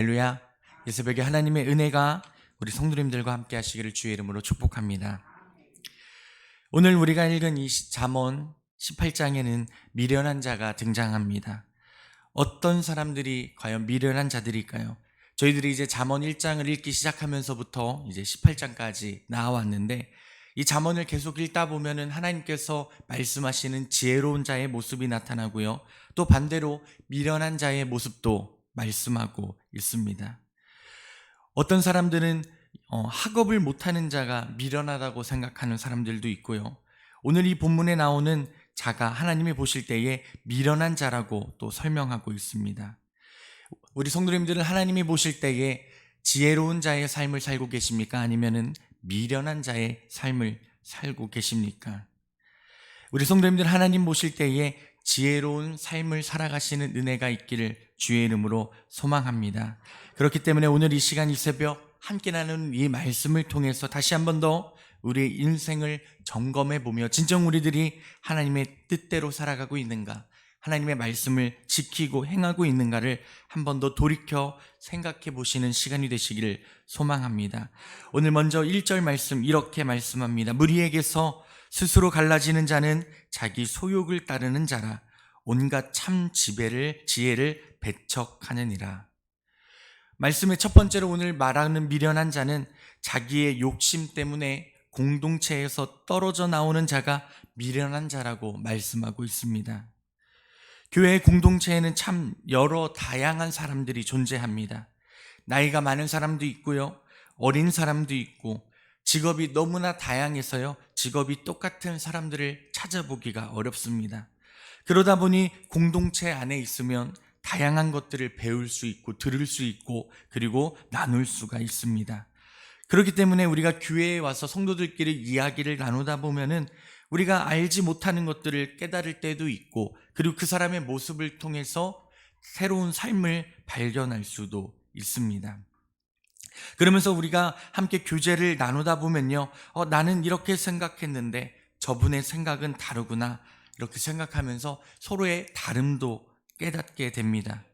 할렐루야. 이 새벽에 하나님의 은혜가 우리 성도님들과 함께 하시기를 주의 이름으로 축복합니다. 오늘 우리가 읽은 이 잠언 18장에는 미련한 자가 등장합니다. 어떤 사람들이 과연 미련한 자들일까요? 저희들이 이제 잠언 1장을 읽기 시작하면서부터 이제 18장까지 나와왔는데, 이 잠언을 계속 읽다 보면은 하나님께서 말씀하시는 지혜로운 자의 모습이 나타나고요, 또 반대로 미련한 자의 모습도 말씀하고 있습니다. 어떤 사람들은 학업을 못하는 자가 미련하다고 생각하는 사람들도 있고요, 오늘 이 본문에 나오는 자가 하나님이 보실 때에 미련한 자라고 또 설명하고 있습니다. 우리 성도님들은 하나님이 보실 때에 지혜로운 자의 삶을 살고 계십니까? 아니면은 미련한 자의 삶을 살고 계십니까? 우리 성도님들 하나님 보실 때에 지혜로운 삶을 살아가시는 은혜가 있기를 주의 이름으로 소망합니다. 그렇기 때문에 오늘 이 시간 이 새벽 함께 나누는 이 말씀을 통해서 다시 한 번 더 우리의 인생을 점검해 보며 진정 우리들이 하나님의 뜻대로 살아가고 있는가, 하나님의 말씀을 지키고 행하고 있는가를 한 번 더 돌이켜 생각해 보시는 시간이 되시기를 소망합니다. 오늘 먼저 1절 말씀 이렇게 말씀합니다. 무리에게서 스스로 갈라지는 자는 자기 소욕을 따르는 자라. 온갖 참 지혜를 배척하느니라. 말씀의 첫 번째로 오늘 말하는 미련한 자는 자기의 욕심 때문에 공동체에서 떨어져 나오는 자가 미련한 자라고 말씀하고 있습니다. 교회 공동체에는 참 여러 다양한 사람들이 존재합니다. 나이가 많은 사람도 있고요, 어린 사람도 있고, 직업이 너무나 다양해서요, 직업이 똑같은 사람들을 찾아보기가 어렵습니다. 그러다 보니 공동체 안에 있으면 다양한 것들을 배울 수 있고 들을 수 있고 그리고 나눌 수가 있습니다. 그렇기 때문에 우리가 교회에 와서 성도들끼리 이야기를 나누다 보면은 우리가 알지 못하는 것들을 깨달을 때도 있고, 그리고 그 사람의 모습을 통해서 새로운 삶을 발견할 수도 있습니다. 그러면서 우리가 함께 교제를 나누다 보면요, 나는 이렇게 생각했는데 저분의 생각은 다르구나, 이렇게 생각하면서 서로의 다름도 깨닫게 됩니다.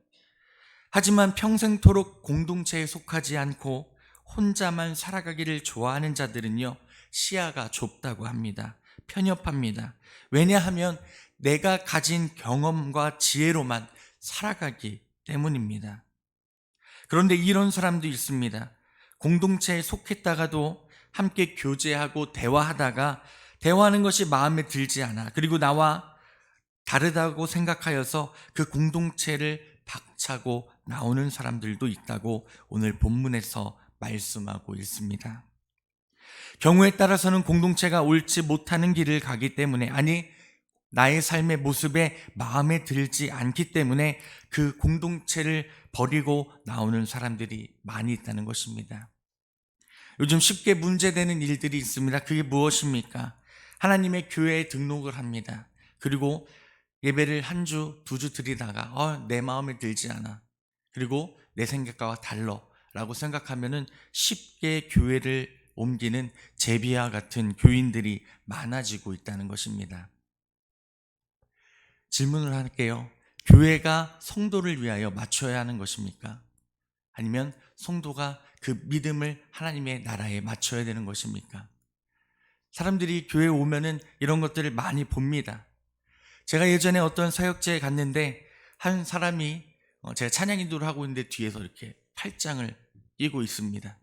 하지만 평생토록 공동체에 속하지 않고 혼자만 살아가기를 좋아하는 자들은요, 시야가 좁다고 합니다. 편협합니다. 왜냐하면 내가 가진 경험과 지혜로만 살아가기 때문입니다. 그런데 이런 사람도 있습니다. 공동체에 속했다가도 함께 교제하고 대화하는 것이 마음에 들지 않아, 그리고 나와 다르다고 생각하여서 그 공동체를 박차고 나오는 사람들도 있다고 오늘 본문에서 말씀하고 있습니다. 경우에 따라서는 공동체가 옳지 못하는 길을 가기 때문에, 아니 나의 삶의 모습에 마음에 들지 않기 때문에 그 공동체를 버리고 나오는 사람들이 많이 있다는 것입니다. 요즘 쉽게 문제되는 일들이 있습니다. 그게 무엇입니까? 하나님의 교회에 등록을 합니다. 그리고 예배를 한 주, 두 주 드리다가 내 마음에 들지 않아, 그리고 내 생각과 달라 라고 생각하면은 쉽게 교회를 옮기는 제비와 같은 교인들이 많아지고 있다는 것입니다. 질문을 할게요. 교회가 성도를 위하여 맞춰야 하는 것입니까? 아니면 성도가 그 믿음을 하나님의 나라에 맞춰야 되는 것입니까? 사람들이 교회에 오면은 이런 것들을 많이 봅니다. 제가 예전에 어떤 사역제에 갔는데 한 사람이 제가 찬양 인도를 하고 있는데 뒤에서 이렇게 팔짱을 끼고 있습니다.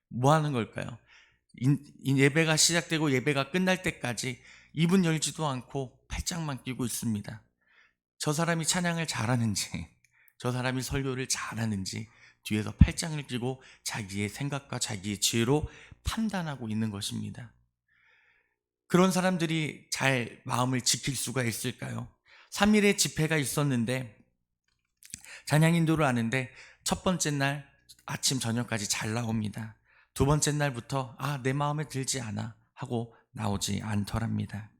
뭐 하는 걸까요? 예배가 시작되고 예배가 끝날 때까지 입은 열지도 않고 팔짱만 끼고 있습니다. 저 사람이 찬양을 잘하는지, 저 사람이 설교를 잘하는지 뒤에서 팔짱을 끼고 자기의 생각과 자기의 지혜로 판단하고 있는 것입니다. 그런 사람들이 잘 마음을 지킬 수가 있을까요? 3일의 집회가 있었는데 찬양 인도를 하는데 첫 번째 날 아침 저녁까지 잘 나옵니다. 두 번째 날부터 내 마음에 들지 않아 하고 나오지 않더랍니다.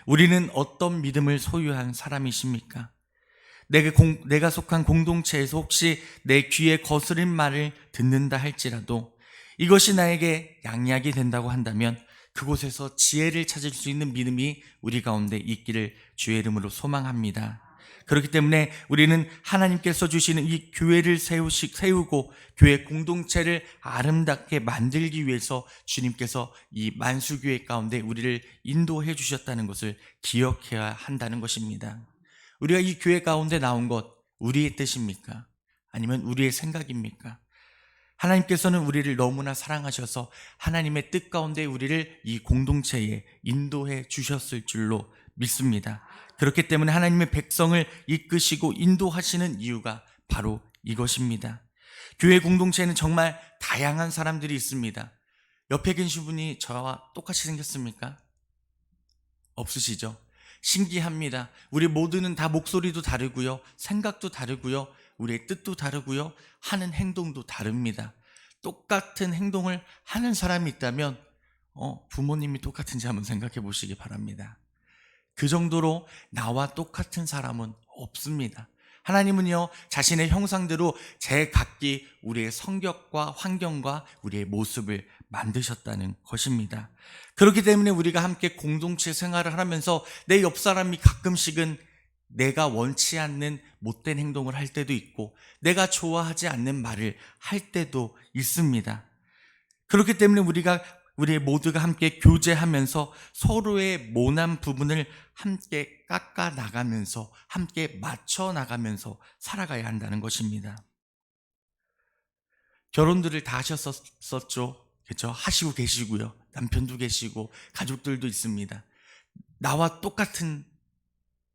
우리는 어떤 믿음을 소유한 사람이십니까? 내가 속한 공동체에서 혹시 내 귀에 거스린 말을 듣는다 할지라도 이것이 나에게 양약이 된다고 한다면 그곳에서 지혜를 찾을 수 있는 믿음이 우리 가운데 있기를 주의 이름으로 소망합니다. 그렇기 때문에 우리는 하나님께서 주시는 이 교회를 세우고 교회 공동체를 아름답게 만들기 위해서 주님께서 이 만수교회 가운데 우리를 인도해 주셨다는 것을 기억해야 한다는 것입니다. 우리가 이 교회 가운데 나온 것 우리의 뜻입니까? 아니면 우리의 생각입니까? 하나님께서는 우리를 너무나 사랑하셔서 하나님의 뜻 가운데 우리를 이 공동체에 인도해 주셨을 줄로 믿습니다. 그렇기 때문에 하나님의 백성을 이끄시고 인도하시는 이유가 바로 이것입니다. 교회 공동체에는 정말 다양한 사람들이 있습니다. 옆에 계신 분이 저와 똑같이 생겼습니까? 없으시죠? 신기합니다. 우리 모두는 다 목소리도 다르고요, 생각도 다르고요, 우리의 뜻도 다르고요, 하는 행동도 다릅니다. 똑같은 행동을 하는 사람이 있다면 부모님이 똑같은지 한번 생각해 보시기 바랍니다. 그 정도로 나와 똑같은 사람은 없습니다. 하나님은요, 자신의 형상대로 제각기 우리의 성격과 환경과 우리의 모습을 만드셨다는 것입니다. 그렇기 때문에 우리가 함께 공동체 생활을 하면서 내 옆 사람이 가끔씩은 내가 원치 않는 못된 행동을 할 때도 있고 내가 좋아하지 않는 말을 할 때도 있습니다. 그렇기 때문에 우리 모두가 함께 교제하면서 서로의 모난 부분을 함께 깎아 나가면서 함께 맞춰 나가면서 살아가야 한다는 것입니다. 결혼들을 다 하셨었죠. 그렇죠? 하시고 계시고요. 남편도 계시고 가족들도 있습니다. 나와 똑같은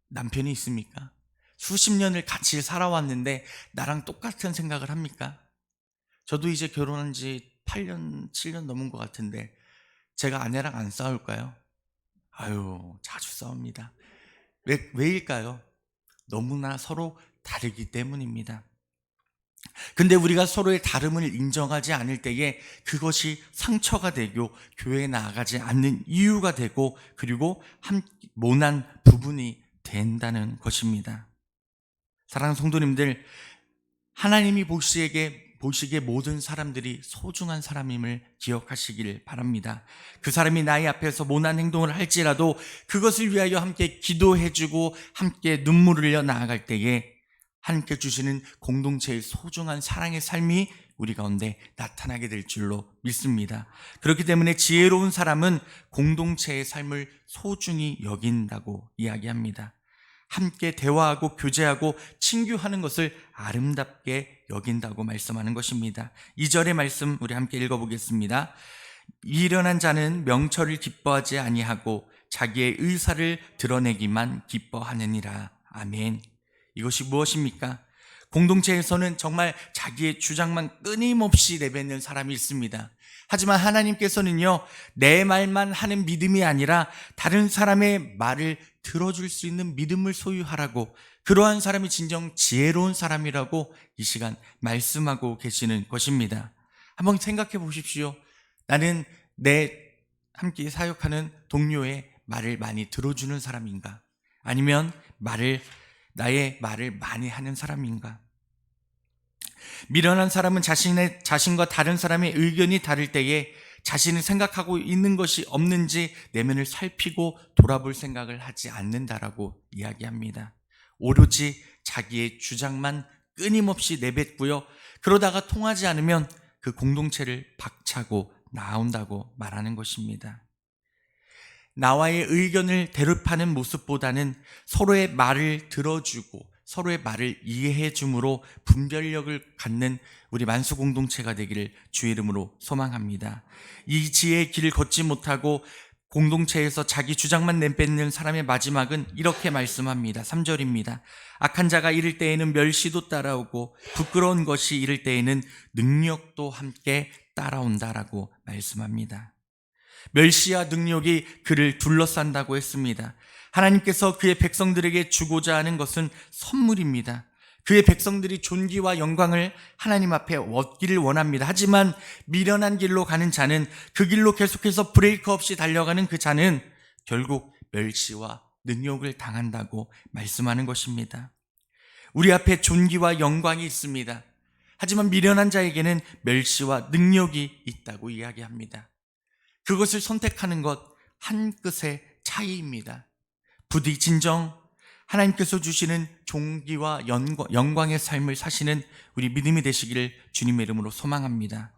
남편이 있습니까? 수십 년을 같이 살아왔는데 나랑 똑같은 생각을 합니까? 저도 이제 결혼한 지 8년, 7년 넘은 것 같은데 제가 아내랑 안 싸울까요? 자주 싸웁니다. 왜일까요? 너무나 서로 다르기 때문입니다. 근데 우리가 서로의 다름을 인정하지 않을 때에 그것이 상처가 되고 교회에 나아가지 않는 이유가 되고 그리고 모난 부분이 된다는 것입니다. 사랑하는 성도님들, 하나님이 보시기에 모든 사람들이 소중한 사람임을 기억하시길 바랍니다. 그 사람이 나의 앞에서 모난 행동을 할지라도 그것을 위하여 함께 기도해주고 함께 눈물을 흘려 나아갈 때에 하나님께 주시는 공동체의 소중한 사랑의 삶이 우리 가운데 나타나게 될 줄로 믿습니다. 그렇기 때문에 지혜로운 사람은 공동체의 삶을 소중히 여긴다고 이야기합니다. 함께 대화하고 교제하고 친교하는 것을 아름답게 여긴다고 말씀하는 것입니다. 2절의 말씀 우리 함께 읽어보겠습니다. 미련한 자는 명철을 기뻐하지 아니하고 자기의 의사를 드러내기만 기뻐하느니라. 아멘. 이것이 무엇입니까? 공동체에서는 정말 자기의 주장만 끊임없이 내뱉는 사람이 있습니다. 하지만 하나님께서는요, 내 말만 하는 믿음이 아니라 다른 사람의 말을 들어줄 수 있는 믿음을 소유하라고, 그러한 사람이 진정 지혜로운 사람이라고 이 시간 말씀하고 계시는 것입니다. 한번 생각해 보십시오. 나는 내 함께 사역하는 동료의 말을 많이 들어주는 사람인가? 아니면 나의 말을 많이 하는 사람인가? 미련한 사람은 자신과 다른 사람의 의견이 다를 때에 자신이 생각하고 있는 것이 없는지 내면을 살피고 돌아볼 생각을 하지 않는다라고 이야기합니다. 오로지 자기의 주장만 끊임없이 내뱉고요. 그러다가 통하지 않으면 그 공동체를 박차고 나온다고 말하는 것입니다. 나와의 의견을 대립하는 모습보다는 서로의 말을 들어주고 서로의 말을 이해해 줌으로 분별력을 갖는 우리 만수 공동체가 되기를 주의 이름으로 소망합니다. 이 지혜의 길을 걷지 못하고 공동체에서 자기 주장만 내뱉는 사람의 마지막은 이렇게 말씀합니다. 3절입니다. 악한 자가 이를 때에는 멸시도 따라오고 부끄러운 것이 이를 때에는 능력도 함께 따라온다라고 말씀합니다. 멸시와 능력이 그를 둘러싼다고 했습니다. 하나님께서 그의 백성들에게 주고자 하는 것은 선물입니다. 그의 백성들이 존귀와 영광을 하나님 앞에 얻기를 원합니다. 하지만 미련한 길로 가는 자는, 그 길로 계속해서 브레이크 없이 달려가는 그 자는 결국 멸시와 능욕을 당한다고 말씀하는 것입니다. 우리 앞에 존귀와 영광이 있습니다. 하지만 미련한 자에게는 멸시와 능력이 있다고 이야기합니다. 그것을 선택하는 것 한 끗의 차이입니다. 부디 진정 하나님께서 주시는 종기와 영광의 삶을 사시는 우리 믿음이 되시기를 주님의 이름으로 소망합니다.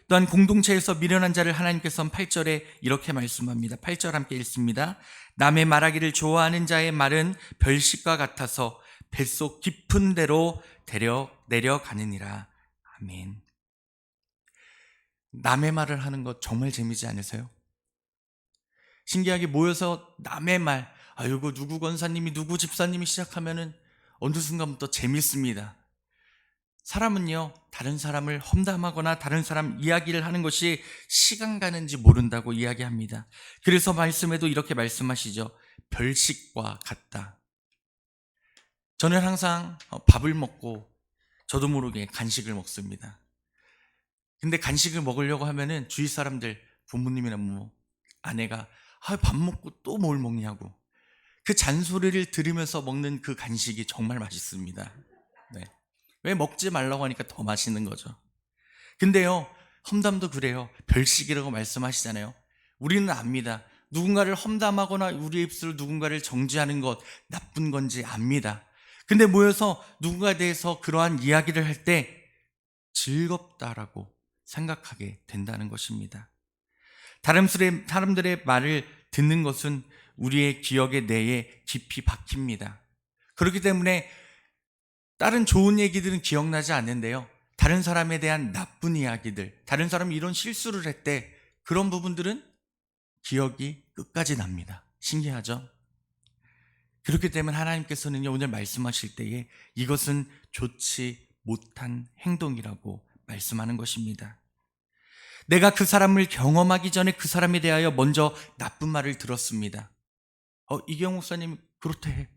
또한 공동체에서 미련한 자를 하나님께서는 8절에 이렇게 말씀합니다. 8절 함께 읽습니다. 남의 말하기를 좋아하는 자의 말은 별식과 같아서 뱃속 깊은 데로 내려가느니라. 아멘. 남의 말을 하는 것 정말 재미지 않으세요? 신기하게 모여서 남의 말, 아이고 누구 권사님이 누구 집사님이 시작하면은 어느 순간부터 재밌습니다. 사람은요, 다른 사람을 험담하거나 다른 사람 이야기를 하는 것이 시간 가는지 모른다고 이야기합니다. 그래서 말씀에도 이렇게 말씀하시죠. 별식과 같다. 저는 항상 밥을 먹고 저도 모르게 간식을 먹습니다. 근데 간식을 먹으려고 하면은 주위 사람들, 부모님이나 아내가 밥 먹고 또 뭘 먹냐고 그 잔소리를 들으면서 먹는 그 간식이 정말 맛있습니다. 네. 왜 먹지 말라고 하니까 더 맛있는 거죠. 근데요, 험담도 그래요. 별식이라고 말씀하시잖아요. 우리는 압니다. 누군가를 험담하거나 우리의 입술로 누군가를 정죄하는 것 나쁜 건지 압니다. 근데 모여서 누군가에 대해서 그러한 이야기를 할 때 즐겁다라고 생각하게 된다는 것입니다. 다른 사람들의 말을 듣는 것은 우리의 기억의 내에 깊이 박힙니다. 그렇기 때문에 다른 좋은 얘기들은 기억나지 않는데요, 다른 사람에 대한 나쁜 이야기들, 다른 사람이 이런 실수를 했대, 그런 부분들은 기억이 끝까지 납니다. 신기하죠? 그렇기 때문에 하나님께서는요, 오늘 말씀하실 때에 이것은 좋지 못한 행동이라고 말씀하는 것입니다. 내가 그 사람을 경험하기 전에 그 사람에 대하여 먼저 나쁜 말을 들었습니다. 이경호 목사님 그렇대.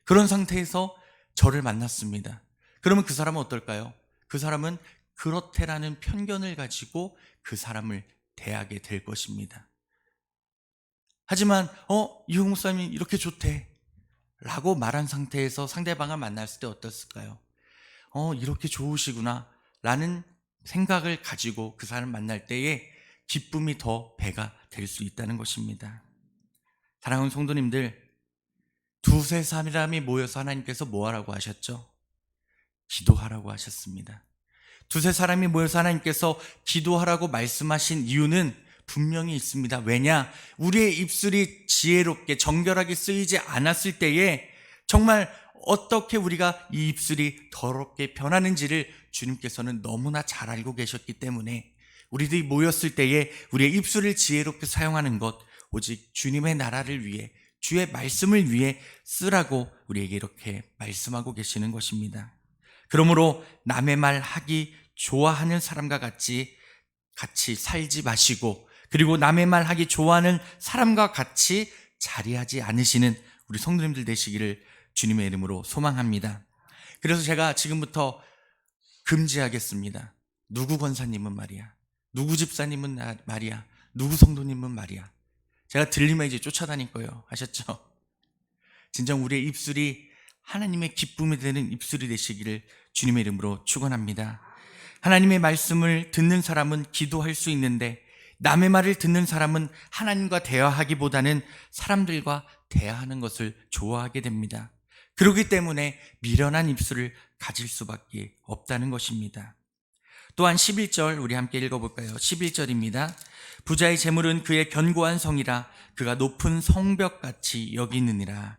그런 상태에서 저를 만났습니다. 그러면 그 사람은 어떨까요? 그 사람은 그렇대라는 편견을 가지고 그 사람을 대하게 될 것입니다. 하지만 이경호 목사님이 이렇게 좋대 라고 말한 상태에서 상대방을 만났을 때 어떻을까요? 이렇게 좋으시구나 라는 생각을 가지고 그 사람을 만날 때에 기쁨이 더 배가 될 수 있다는 것입니다. 사랑하는 성도님들, 두세 사람이 모여서 하나님께서 뭐 하라고 하셨죠? 기도하라고 하셨습니다. 두세 사람이 모여서 하나님께서 기도하라고 말씀하신 이유는 분명히 있습니다. 왜냐? 우리의 입술이 지혜롭게 정결하게 쓰이지 않았을 때에 정말 어떻게 우리가 이 입술이 더럽게 변하는지를 주님께서는 너무나 잘 알고 계셨기 때문에 우리들이 모였을 때에 우리의 입술을 지혜롭게 사용하는 것, 오직 주님의 나라를 위해, 주의 말씀을 위해 쓰라고 우리에게 이렇게 말씀하고 계시는 것입니다. 그러므로 남의 말 하기 좋아하는 사람과 같이 살지 마시고, 그리고 남의 말 하기 좋아하는 사람과 같이 자리하지 않으시는 우리 성도님들 되시기를 주님의 이름으로 소망합니다. 그래서 제가 지금부터 금지하겠습니다. 누구 권사님은 말이야, 누구 집사님은 말이야, 누구 성도님은 말이야, 제가 들리면 이제 쫓아다닐 거예요. 아셨죠? 진정 우리의 입술이 하나님의 기쁨이 되는 입술이 되시기를 주님의 이름으로 축원합니다. 하나님의 말씀을 듣는 사람은 기도할 수 있는데 남의 말을 듣는 사람은 하나님과 대화하기보다는 사람들과 대화하는 것을 좋아하게 됩니다. 그렇기 때문에 미련한 입술을 가질 수밖에 없다는 것입니다. 또한 11절 우리 함께 읽어볼까요? 11절입니다. 부자의 재물은 그의 견고한 성이라 그가 높은 성벽같이 여기느니라.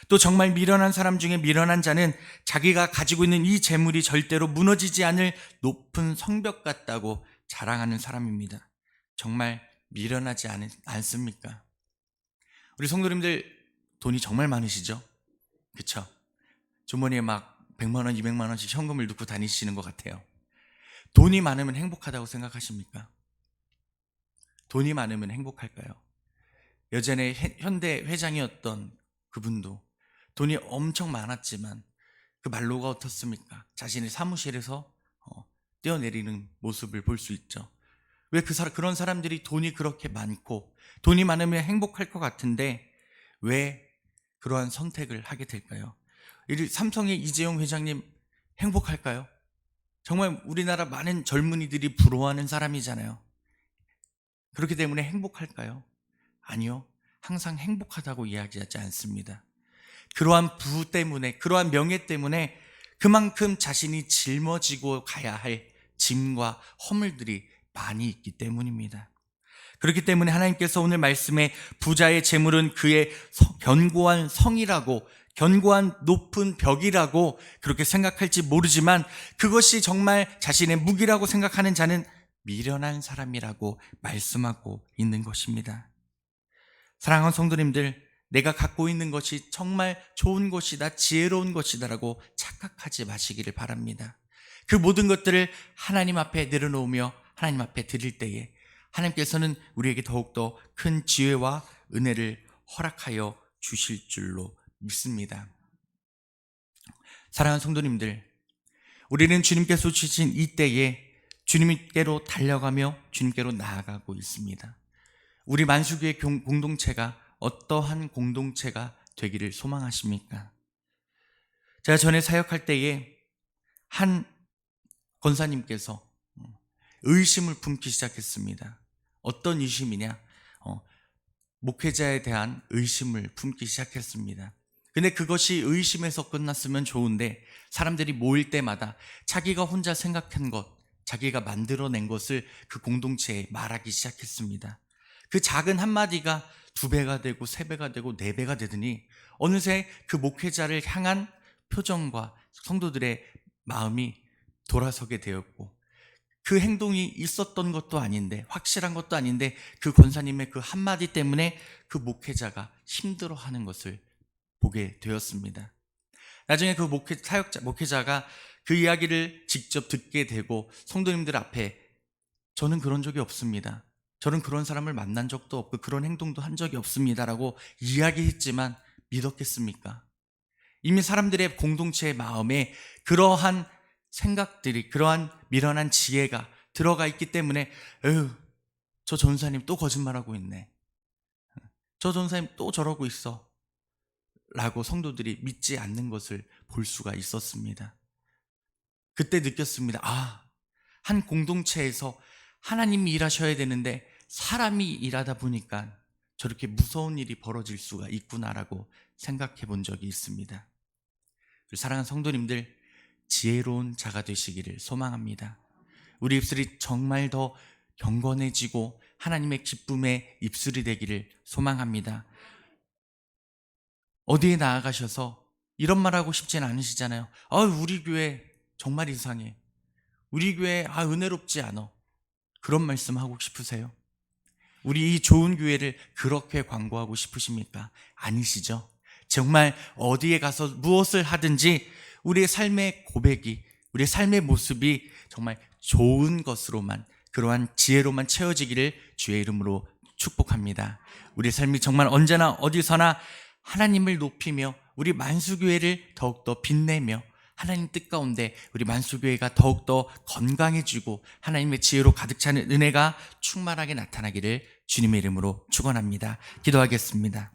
또 정말 미련한 사람 중에 미련한 자는 자기가 가지고 있는 이 재물이 절대로 무너지지 않을 높은 성벽 같다고 자랑하는 사람입니다. 정말 미련하지 않습니까? 우리 성도님들 돈이 정말 많으시죠? 그렇죠? 주머니에 막 100만 원, 200만 원씩 현금을 넣고 다니시는 것 같아요. 돈이 많으면 행복하다고 생각하십니까? 돈이 많으면 행복할까요? 예전에 현대 회장이었던 그분도 돈이 엄청 많았지만 그 말로가 어떻습니까? 자신의 사무실에서 뛰어내리는 모습을 볼 수 있죠. 왜 그런 사람들이 돈이 그렇게 많고 돈이 많으면 행복할 것 같은데 왜 그러한 선택을 하게 될까요? 삼성의 이재용 회장님 행복할까요? 정말 우리나라 많은 젊은이들이 부러워하는 사람이잖아요. 그렇기 때문에 행복할까요? 아니요. 항상 행복하다고 이야기하지 않습니다. 그러한 부후 때문에, 그러한 명예 때문에 그만큼 자신이 짊어지고 가야 할 짐과 허물들이 많이 있기 때문입니다. 그렇기 때문에 하나님께서 오늘 말씀에 부자의 재물은 그의 견고한 성이라고, 견고한 높은 벽이라고 그렇게 생각할지 모르지만, 그것이 정말 자신의 무기라고 생각하는 자는 미련한 사람이라고 말씀하고 있는 것입니다. 사랑하는 성도님들, 내가 갖고 있는 것이 정말 좋은 것이다, 지혜로운 것이다라고 착각하지 마시기를 바랍니다. 그 모든 것들을 하나님 앞에 내려놓으며 하나님 앞에 드릴 때에 하나님께서는 우리에게 더욱더 큰 지혜와 은혜를 허락하여 주실 줄로 믿습니다. 사랑하는 성도님들, 우리는 주님께서 주신 이 때에 주님께로 달려가며 주님께로 나아가고 있습니다. 우리 만수교회 공동체가 어떠한 공동체가 되기를 소망하십니까? 제가 전에 사역할 때에 한 권사님께서 의심을 품기 시작했습니다. 어떤 의심이냐? 목회자에 대한 의심을 품기 시작했습니다. 근데 그것이 의심에서 끝났으면 좋은데, 사람들이 모일 때마다 자기가 혼자 생각한 것, 자기가 만들어낸 것을 그 공동체에 말하기 시작했습니다. 그 작은 한마디가 2배가 되고 3배가 되고 4배가 되더니 어느새 그 목회자를 향한 표정과 성도들의 마음이 돌아서게 되었고, 그 행동이 있었던 것도 아닌데, 확실한 것도 아닌데, 그 권사님의 그 한마디 때문에 그 목회자가 힘들어하는 것을 보게 되었습니다. 나중에 그 목회자가 그 이야기를 직접 듣게 되고 성도님들 앞에, 저는 그런 적이 없습니다, 저는 그런 사람을 만난 적도 없고 그런 행동도 한 적이 없습니다라고 이야기했지만 믿었겠습니까? 이미 사람들의 공동체의 마음에 그러한 생각들이, 그러한 미련한 지혜가 들어가 있기 때문에, 저 전사님 또 거짓말하고 있네, 저 전사님 또 저러고 있어 라고 성도들이 믿지 않는 것을 볼 수가 있었습니다. 그때 느꼈습니다. 한 공동체에서 하나님이 일하셔야 되는데 사람이 일하다 보니까 저렇게 무서운 일이 벌어질 수가 있구나라고 생각해 본 적이 있습니다. 사랑하는 성도님들, 지혜로운 자가 되시기를 소망합니다. 우리 입술이 정말 더 경건해지고 하나님의 기쁨의 입술이 되기를 소망합니다. 어디에 나아가셔서 이런 말하고 싶진 않으시잖아요. 우리 교회 정말 이상해, 우리 교회 은혜롭지 않아, 그런 말씀 하고 싶으세요? 우리 이 좋은 교회를 그렇게 광고하고 싶으십니까? 아니시죠? 정말 어디에 가서 무엇을 하든지 우리의 삶의 고백이, 우리의 삶의 모습이 정말 좋은 것으로만, 그러한 지혜로만 채워지기를 주의 이름으로 축복합니다. 우리의 삶이 정말 언제나 어디서나 하나님을 높이며 우리 만수교회를 더욱더 빛내며 하나님 뜻 가운데 우리 만수교회가 더욱더 건강해지고 하나님의 지혜로 가득 차는 은혜가 충만하게 나타나기를 주님의 이름으로 축원합니다. 기도하겠습니다.